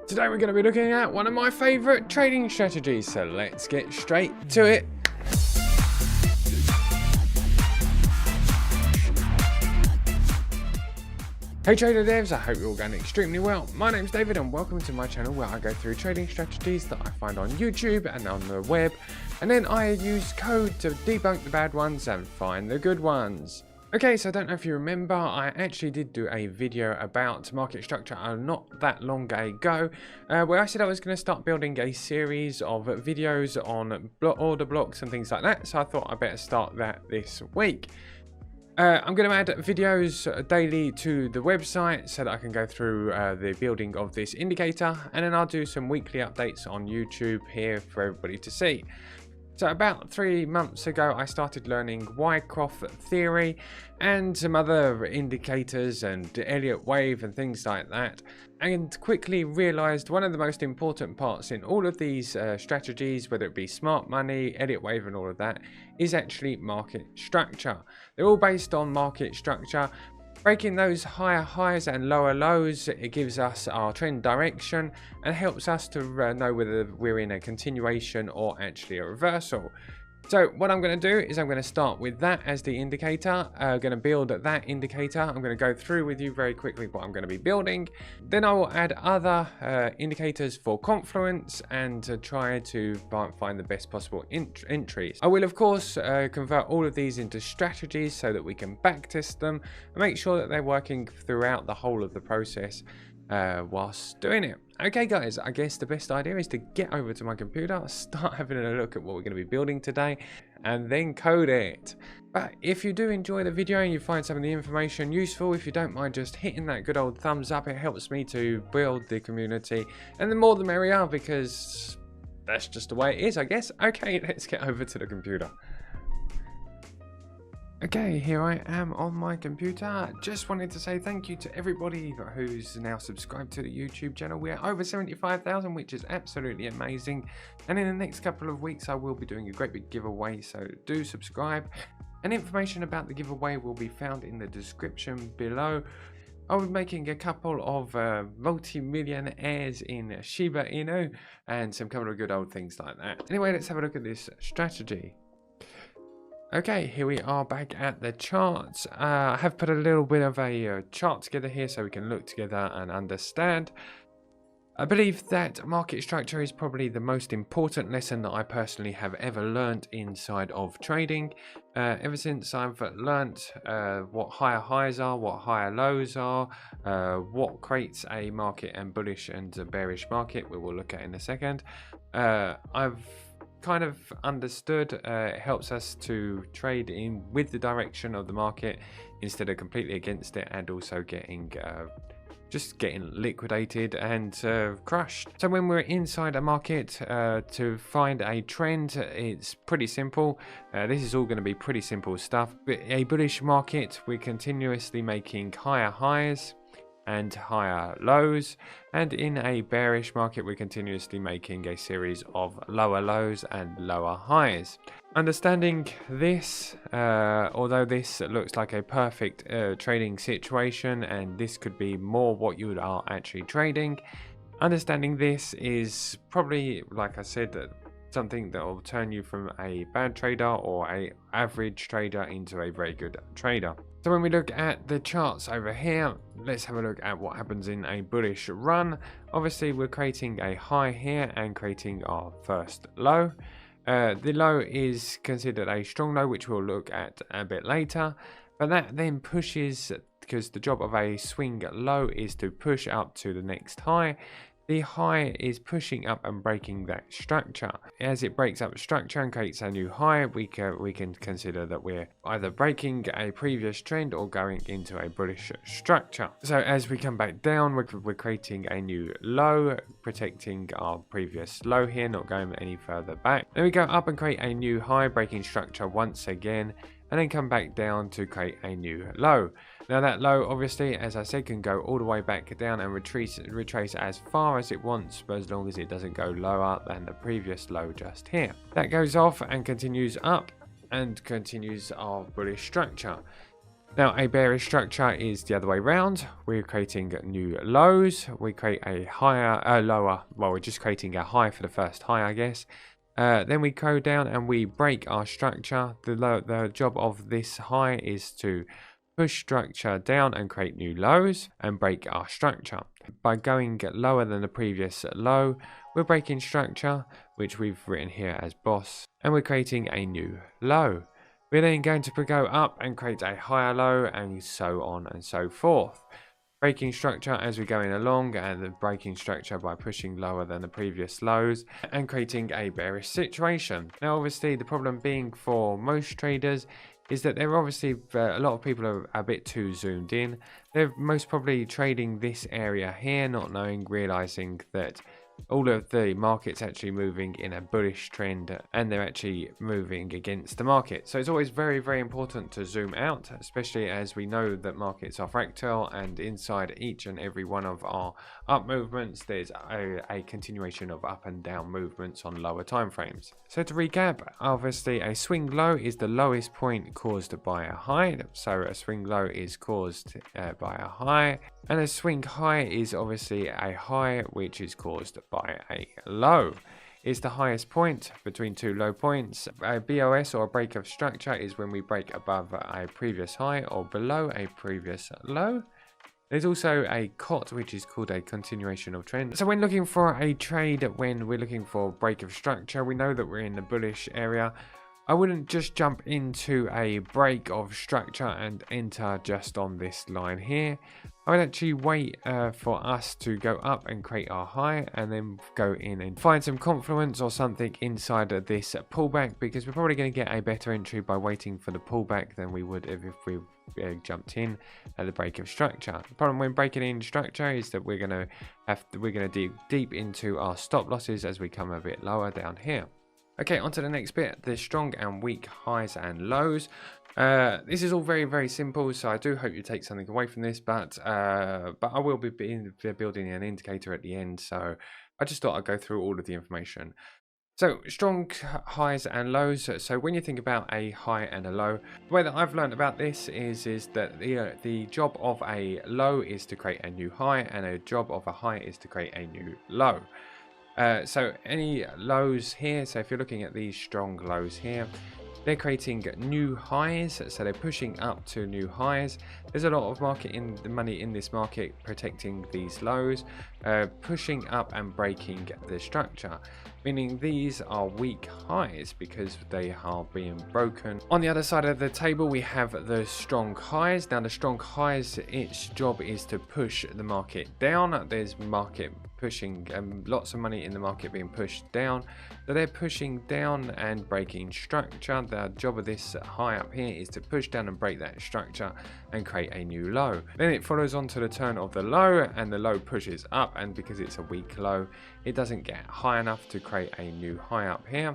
Today we're going to be looking at one of my favourite trading strategies, so let's get straight to it. Hey trader devs, I hope you're all going extremely well. My name's David and welcome to my channel where I go through trading strategies that I find on YouTube and on the web, and then I use code to debunk the bad ones and find the good ones. Okay, so I don't know if you remember, I actually did do a video about market structure not that long ago, where I said I was going to start building a series of videos on order blocks and things like that, so I thought I better start that this week. I'm going to add videos daily to the website so that I can go through the building of this indicator, and then I'll do some weekly updates on YouTube here for everybody to see. So about 3 months ago, I started learning Wyckoff theory and some other indicators and Elliott wave and things like that, and quickly realized one of the most important parts in all of these strategies, whether it be smart money, Elliott wave and all of that, is actually market structure. They're all based on market structure. Breaking those higher highs and lower lows, it gives us our trend direction and helps us to know whether we're in a continuation or actually a reversal. So what I'm going to do is I'm going to start with that as the indicator. I'm going to build that indicator. I'm going to go through with you very quickly what I'm going to be building. Then I will add other indicators for confluence and try to find the best possible entries. I will of course convert all of these into strategies so that we can backtest them and make sure that they're working throughout the whole of the process whilst doing it. Okay guys, I guess the best idea is to get over to my computer, start having a look at what we're going to be building today, and then code it. But if you do enjoy the video and you find some of the information useful, if you don't mind just hitting that good old thumbs up, it helps me to build the community, and the more the merrier, because that's just the way it is, I guess. Okay, let's get over to the computer. Okay, here I am on my computer. Just wanted to say thank you to everybody who's now subscribed to the YouTube channel. We're over 75,000, which is absolutely amazing. And in the next couple of weeks, I will be doing a great big giveaway, so do subscribe. And information about the giveaway will be found in the description below. I'll be making a couple of multi-millionaires in Shiba Inu and some couple of good old things like that. Anyway, let's have a look at this strategy. Okay, here we are back at the charts. I have put a little bit of a chart together here so we can look together and understand. I believe that market structure is probably the most important lesson that I personally have ever learned inside of trading. Ever since I've learnt what higher highs are, what higher lows are, what creates a market and bullish and a bearish market, we will look at in a second. I've kind of understood it helps us to trade in with the direction of the market instead of completely against it, and also getting liquidated and crushed. So when we're inside a market to find a trend, it's pretty simple. This is all going to be pretty simple stuff. But a bullish market, we're continuously making higher highs and higher lows, and in a bearish market we're continuously making a series of lower lows and lower highs. Understanding this, although this looks like a perfect trading situation and this could be more what you are actually trading, understanding this is probably, like I said, something that will turn you from a bad trader or a average trader into a very good trader. So when we look at the charts over here, let's have a look at what happens in a bullish run. Obviously we're creating a high here and creating our first low. The low is considered a strong low, which we'll look at a bit later, but that then pushes, because the job of a swing low is to push up to the next high. The high is pushing up and breaking that structure. As it breaks up structure and creates a new high, we can consider that we're either breaking a previous trend or going into a bullish structure. So as we come back down, we're creating a new low, protecting our previous low here, not going any further back. Then we go up and create a new high, breaking structure once again, and then come back down to create a new low. Now that low, obviously, as I said, can go all the way back down and retrace as far as it wants, but as long as it doesn't go lower than the previous low just here. That goes off and continues up and continues our bullish structure. Now, a bearish structure is the other way around. We're creating new lows. We create a lower. Well, we're just creating a high for the first high, I guess. Then we go down and we break our structure. The job of this high is to push structure down and create new lows and break our structure. By going lower than the previous low, we're breaking structure, which we've written here as boss, and we're creating a new low. We're then going to go up and create a higher low, and so on and so forth. Breaking structure as we're going along, and then breaking structure by pushing lower than the previous lows and creating a bearish situation. Now, obviously, the problem being for most traders is that they're obviously, a lot of people are a bit too zoomed in. They're most probably trading this area here, not realizing that all of the market's actually moving in a bullish trend and they're actually moving against the market. So it's always very, very important to zoom out, especially as we know that markets are fractal, and inside each and every one of our up movements there's a continuation of up and down movements on lower time frames. So to recap, obviously a swing low is the lowest point caused by a high. So a swing low is caused by a high, and a swing high is obviously a high which is caused by a low. Is the highest point between two low points. A BOS, or a break of structure, is when we break above a previous high or below a previous low. There's also a COT, which is called a continuation of trend. So when looking for a trade, when we're looking for a break of structure, we know that we're in the bullish area. I wouldn't just jump into a break of structure and enter just on this line here. I would actually wait for us to go up and create our high, and then go in and find some confluence or something inside of this pullback, because we're probably going to get a better entry by waiting for the pullback than we would if we jumped in at the break of structure. The problem when breaking in structure is that we're going to dig deep into our stop losses as we come a bit lower down here. Okay, on to the next bit, the strong and weak highs and lows. This is all very, very simple, so I do hope you take something away from this, but I will be building an indicator at the end, so I just thought I'd go through all of the information. So, strong highs and lows. So when you think about a high and a low, the way that I've learned about this is that the job of a low is to create a new high, and a job of a high is to create a new low. So any lows here, so if you're looking at these strong lows here, they're creating new highs, so they're pushing up to new highs. There's a lot of money in this market protecting these lows, pushing up and breaking the structure, meaning these are weak highs because they are being broken. On the other side of the table, we have the strong highs. Now the strong highs, its job is to push the market down. There's market pushing, lots of money in the market being pushed down, so they're pushing down and breaking structure. The job of this high up here is to push down and break that structure and create a new low. Then it follows on to the turn of the low, and the low pushes up, and because it's a weak low, it doesn't get high enough to create a new high up here.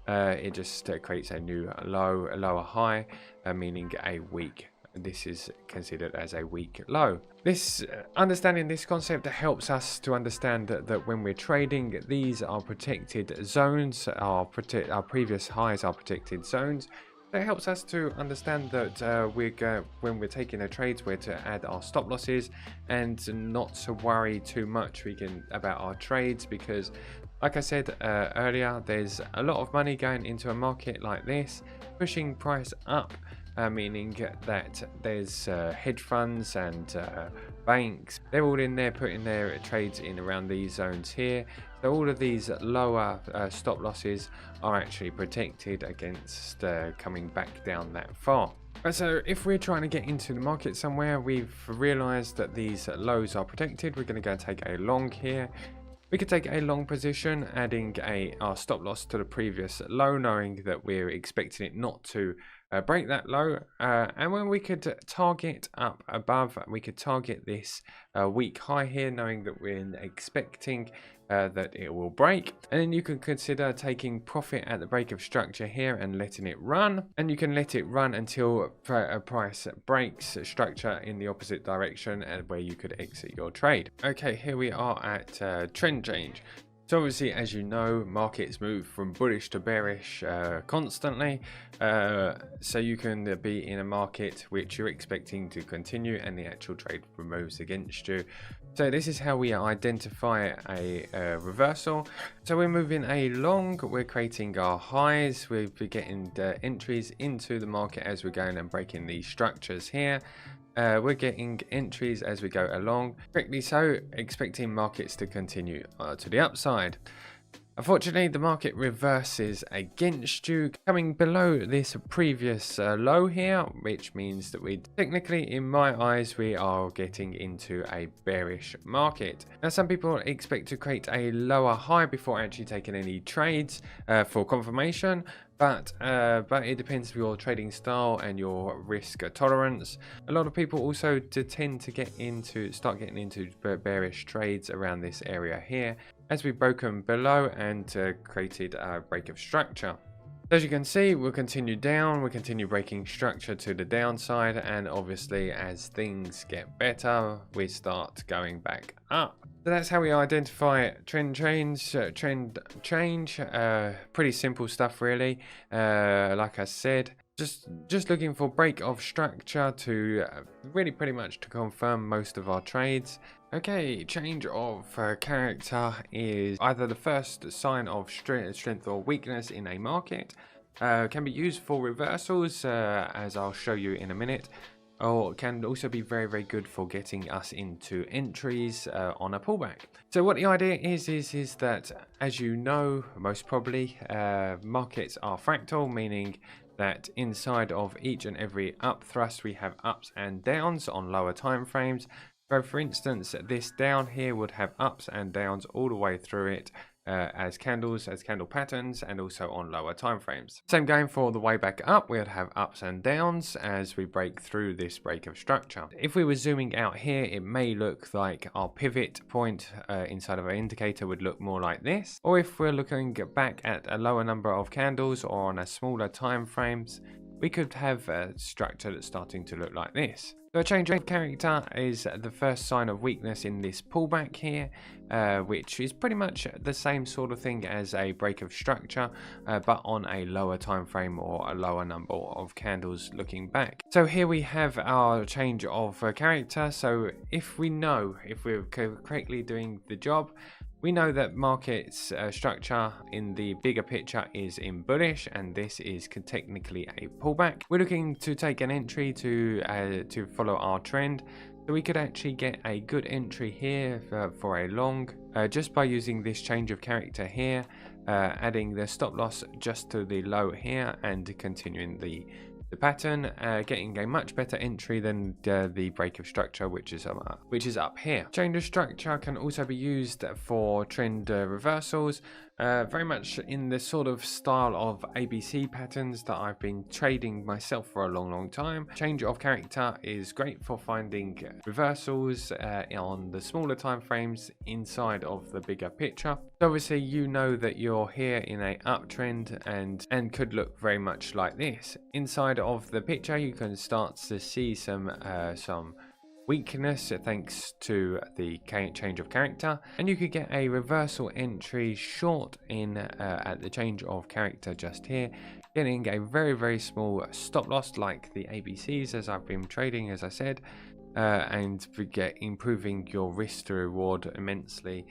It just creates a new low, a lower high, meaning a weak. This is considered as a weak low. This understanding this concept helps us to understand that when we're trading, these are protected zones. Our previous highs are protected zones. It helps us to understand that when we're taking a trade, we're to add our stop losses and not to worry too much about our trades, because like I said earlier, there's a lot of money going into a market like this, pushing price up. Meaning that there's hedge funds and banks, they're all in there putting their trades in around these zones here. So all of these lower stop losses are actually protected against coming back down that far. So if we're trying to get into the market somewhere, we've realized that these lows are protected. We're going to go and take a long here. We could take a long position, adding our stop loss to the previous low, knowing that we're expecting it not to break that low. And when we could target up above, we could target this weak high here, knowing that we're expecting that it will break. And then you can consider taking profit at the break of structure here and letting it run. And you can let it run until a price breaks structure in the opposite direction, and where you could exit your trade. Okay, here we are at trend change. So obviously, as you know, markets move from bullish to bearish constantly. So you can be in a market which you're expecting to continue and the actual trade moves against you. So this is how we identify a reversal. So we're moving a long, we're creating our highs, we're getting entries into the market as we're going and breaking these structures here. We're getting entries as we go along, correctly so, expecting markets to continue to the upside. Unfortunately, the market reverses against you, coming below this previous low here, which means that we technically, in my eyes, we are getting into a bearish market. Now, some people expect to create a lower high before actually taking any trades for confirmation. But it depends on your trading style and your risk tolerance. A lot of people also tend to start getting into bearish trades around this area here, as we've broken below and created a break of structure. As you can see, we'll continue down, we'll continue breaking structure to the downside, and obviously as things get better, we start going back up. So that's how we identify trend change. Pretty simple stuff really. Like I said, just looking for break of structure to really pretty much to confirm most of our trades. Okay, change of character is either the first sign of strength or weakness in a market. Can be used for reversals, as I'll show you in a minute. Or can also be very, very good for getting us into entries on a pullback. So what the idea is that, as you know, most probably, markets are fractal, meaning that inside of each and every up thrust, we have ups and downs on lower time frames. So for instance, this down here would have ups and downs all the way through it, as candle patterns, and also on lower time frames. Same going for the way back up, we'd have ups and downs as we break through this break of structure. If we were zooming out here, it may look like our pivot point inside of our indicator would look more like this, or if we're looking back at a lower number of candles or on a smaller time frames, we could have a structure that's starting to look like this. So a change of character is the first sign of weakness in this pullback here, which is pretty much the same sort of thing as a break of structure, but on a lower time frame or a lower number of candles looking back. So here we have our change of character. So if we're correctly doing the job, we know that market's structure in the bigger picture is in bullish, and this is technically a pullback. We're looking to take an entry to follow our trend. So we could actually get a good entry here for a long, just by using this change of character here, adding the stop loss just to the low here and continuing the pattern, getting a much better entry than the break of structure, which is up here. Change of structure can also be used for trend reversals, very much in the sort of style of ABC patterns that I've been trading myself for a long time. Change of character is great for finding reversals on the smaller time frames inside of the bigger picture. So obviously you know that you're here in a uptrend and could look very much like this. Inside of the picture you can start to see some weakness thanks to the change of character, and you could get a reversal entry short in at the change of character just here, getting a very small stop loss like the ABCs as I've been trading, as I said, and improving your risk to reward immensely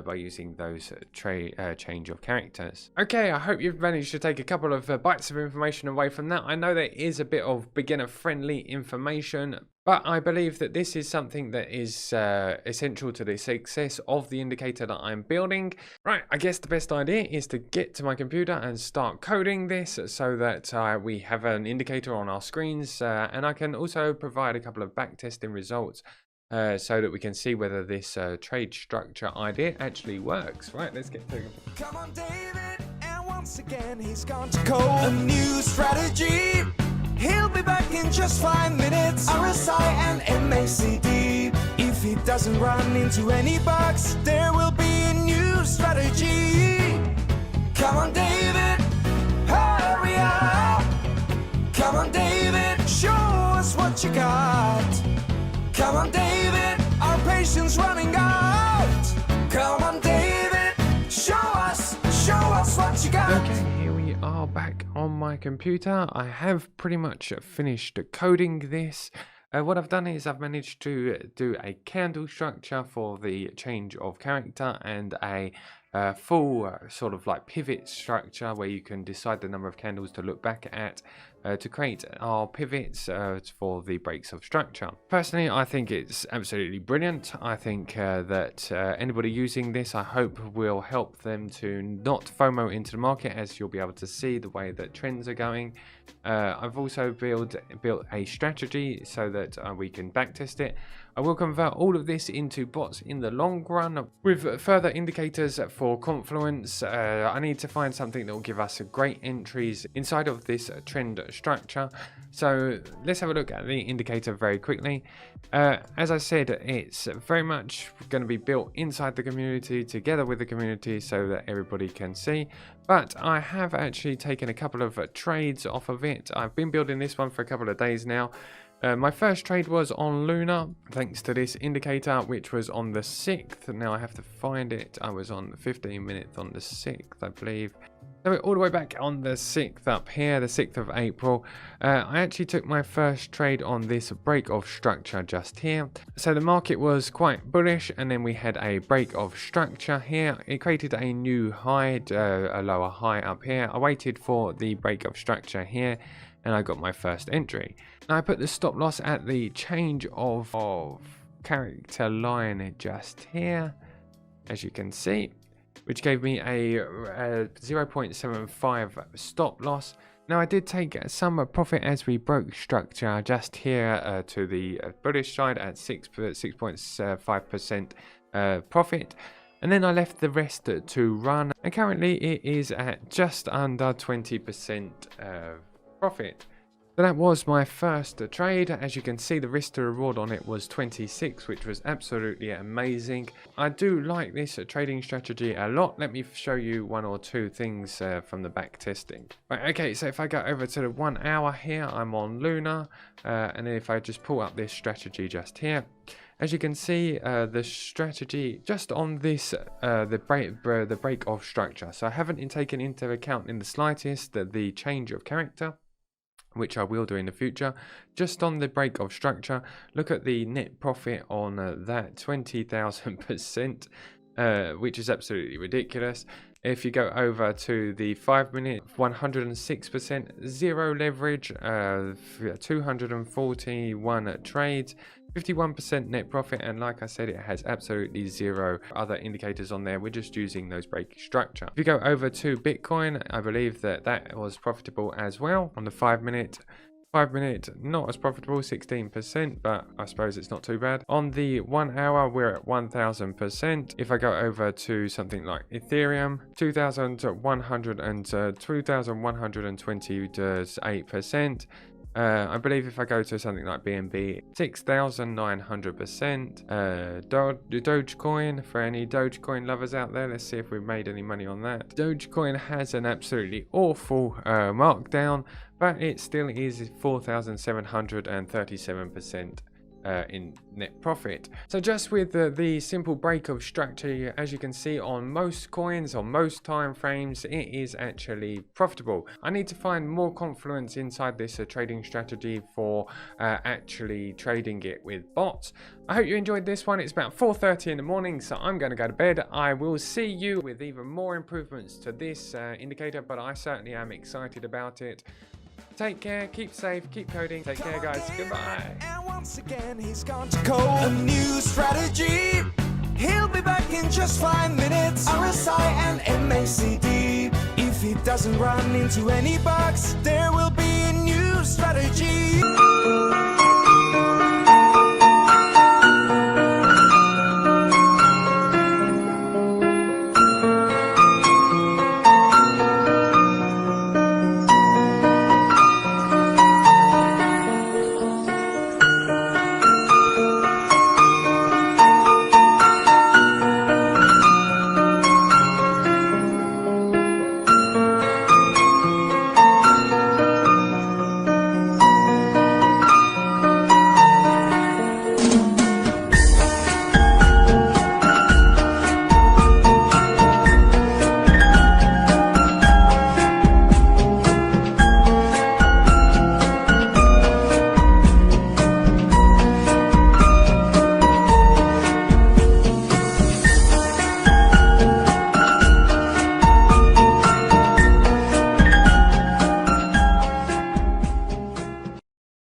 by using those change of characters. Okay, I hope you've managed to take a couple of bites of information away from that. I know there is a bit of beginner friendly information, but I believe that this is something that is essential to the success of the indicator that I'm building. Right, I guess the best idea is to get to my computer and start coding this so that we have an indicator on our screens, and I can also provide a couple of backtesting results so that we can see whether this trade structure idea actually works. Right, let's get to it. Come on, David, and once again he's going to code a new strategy. He'll be back in just 5 minutes. RSI and MACD. If he doesn't run into any bugs, there will be a new strategy. Come on, David, hurry up. Come on, David, show us what you got. Come on, David, our patience running out. Come on, David, show you got? Okay, here we are back on my computer. I have pretty much finished coding this. What I've done is I've managed to do a candle structure for the change of character and a full sort of like pivot structure where you can decide the number of candles to look back at to create our pivots for the breaks of structure. Personally, I think it's absolutely brilliant. I think that anybody using this, I hope, will help them to not FOMO into the market, as you'll be able to see the way that trends are going. I've also built a strategy so that we can backtest it. I will convert all of this into bots in the long run with further indicators for confluence. I need to find something that will give us great entries inside of this trend structure. So let's have a look at the indicator very quickly. As I said, it's very much going to be built inside the community, together with the community, so that everybody can see. But I have actually taken a couple of trades off of it. I've been building this one for a couple of days now. My first trade was on Luna, thanks to this indicator, which was on the 6th. Now I have to find it. I was on 15 minutes on the 6th, I believe. So we're all the way back on the 6th up here, the 6th of April. I actually took my first trade on this break of structure just here. So the market was quite bullish, and then we had a break of structure here. It created a new high, a lower high up here. I waited for the break of structure here, and I got my first entry. Now I put the stop loss at the change of character line just here, as you can see, which gave me a 0.75 stop loss. Now I did take some profit as we broke structure just here to the bullish side at 6.5% profit. And then I left the rest to run, and currently it is at just under 20% profit. So that was my first trade. As you can see, the risk to reward on it was 26, which was absolutely amazing. I do like this trading strategy a lot. Let me show you one or two things from the back testing. Right, okay, so if I go over to the 1 hour here, I'm on Luna, and then if I just pull up this strategy just here, as you can see, the strategy just on this, the break of structure. So I haven't taken into account in the slightest the change of character, which I will do in the future. Just on the break of structure, look at the net profit on that 20,000%, which is absolutely ridiculous. If you go over to the 5 minute, 106%, zero leverage, 241 trades, 51% net profit, and like I said, it has absolutely zero other indicators on there. We're just using those break structure. If you go over to Bitcoin, I believe that was profitable as well on the 5 minute. 5 minute, not as profitable, 16%, but I suppose it's not too bad. On the 1 hour, we're at 1000%. If I go over to something like Ethereum, 2,128%. I believe if I go to something like BNB, 6,900%. Dogecoin, for any Dogecoin lovers out there, let's see if we've made any money on that. Dogecoin has an absolutely awful markdown, but it still is 4,737% in net profit. So just with the simple break of structure, as you can see on most coins, on most time frames, it is actually profitable. I need to find more confluence inside this trading strategy for actually trading it with bots. I hope you enjoyed this one. It's about 4:30 in the morning, so I'm going to go to bed. I will see you with even more improvements to this indicator, but I certainly am excited about it. Take care, keep safe, keep coding. Take care, guys. Goodbye. And once again, he's gone to code a new strategy. He'll be back in just 5 minutes. RSI and MACD. If he doesn't run into any bugs, there will